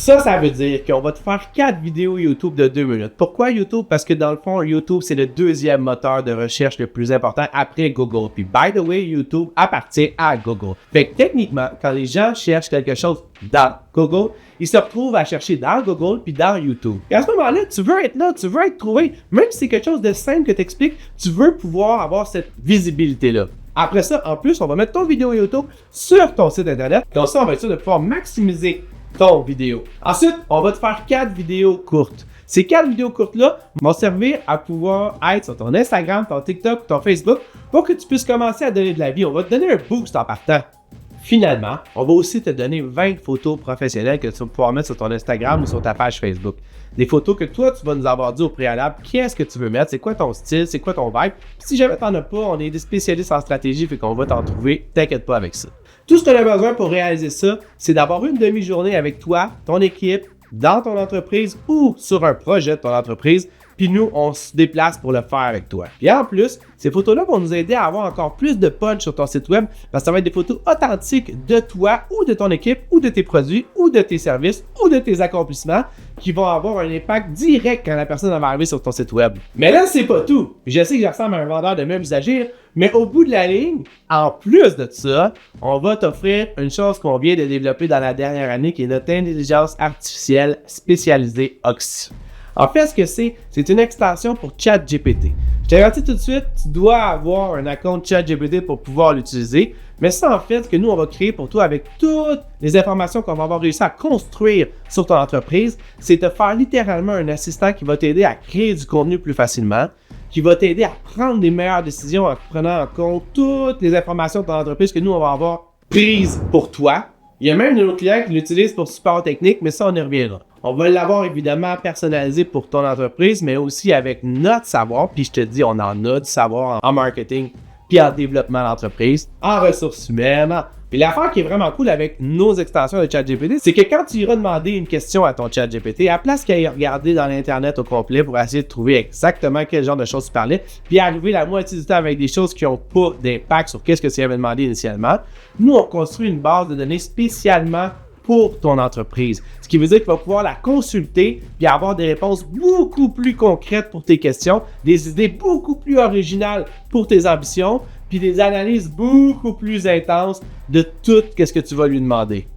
Ça veut dire qu'on va te faire 4 vidéos YouTube de 2 minutes. Pourquoi YouTube? Parce que dans le fond, YouTube, c'est le deuxième moteur de recherche le plus important après Google. Puis, by the way, YouTube appartient à Google. Fait que techniquement, quand les gens cherchent quelque chose dans Google, ils se retrouvent à chercher dans Google puis dans YouTube. Et à ce moment-là, tu veux être là, tu veux être trouvé. Même si c'est quelque chose de simple que tu expliques, tu veux pouvoir avoir cette visibilité-là. Après ça, en plus, on va mettre ton vidéo YouTube sur ton site Internet. Comme ça, on va être sûr de pouvoir maximiser ton vidéo. Ensuite, on va te faire 4 vidéos courtes. Ces 4 vidéos courtes-là vont servir à pouvoir être sur ton Instagram, ton TikTok, ton Facebook pour que tu puisses commencer à donner de la vie. On va te donner un boost en partant. Finalement, on va aussi te donner 20 photos professionnelles que tu vas pouvoir mettre sur ton Instagram ou sur ta page Facebook. Des photos que toi, tu vas nous avoir dit au préalable, qu'est-ce que tu veux mettre, c'est quoi ton style, c'est quoi ton vibe. Puis si jamais tu n'en as pas, on est des spécialistes en stratégie, fait qu'on va t'en trouver, t'inquiète pas avec ça. Tout ce qu'on a besoin pour réaliser ça, c'est d'avoir une demi-journée avec toi, ton équipe, dans ton entreprise ou sur un projet de ton entreprise. Puis nous, on se déplace pour le faire avec toi. Puis en plus, ces photos-là vont nous aider à avoir encore plus de punch sur ton site web parce que ça va être des photos authentiques de toi ou de ton équipe ou de tes produits ou de tes services ou de tes accomplissements qui vont avoir un impact direct quand la personne va arriver sur ton site web. Mais là, c'est pas tout. Je sais que je ressemble à un vendeur de meubles usagés, mais au bout de la ligne, en plus de ça, on va t'offrir une chose qu'on vient de développer dans la dernière année qui est notre intelligence artificielle spécialisée Oxy. En fait, ce que c'est une extension pour ChatGPT. Je t'avertis tout de suite, tu dois avoir un compte ChatGPT pour pouvoir l'utiliser. Mais ça, en fait, ce que nous, on va créer pour toi avec toutes les informations qu'on va avoir réussi à construire sur ton entreprise, c'est te faire littéralement un assistant qui va t'aider à créer du contenu plus facilement, qui va t'aider à prendre des meilleures décisions en prenant en compte toutes les informations de ton entreprise que nous, on va avoir prises pour toi. Il y a même de nos clients qui l'utilisent pour support technique, mais ça, on y reviendra. On va l'avoir évidemment personnalisé pour ton entreprise, mais aussi avec notre savoir. Puis je te dis, on en a du savoir en marketing, puis en développement d'entreprise, en ressources humaines. Puis l'affaire qui est vraiment cool avec nos extensions de ChatGPT, c'est que quand tu iras demander une question à ton ChatGPT, à la place qu'il aille regarder dans l'Internet au complet pour essayer de trouver exactement quel genre de choses tu parlais, puis arriver la moitié du temps avec des choses qui n'ont pas d'impact sur qu'est-ce que tu avais demandé initialement, nous, on construit une base de données spécialement pour ton entreprise. Ce qui veut dire qu'il va pouvoir la consulter puis avoir des réponses beaucoup plus concrètes pour tes questions, des idées beaucoup plus originales pour tes ambitions, puis des analyses beaucoup plus intenses de tout ce que tu vas lui demander.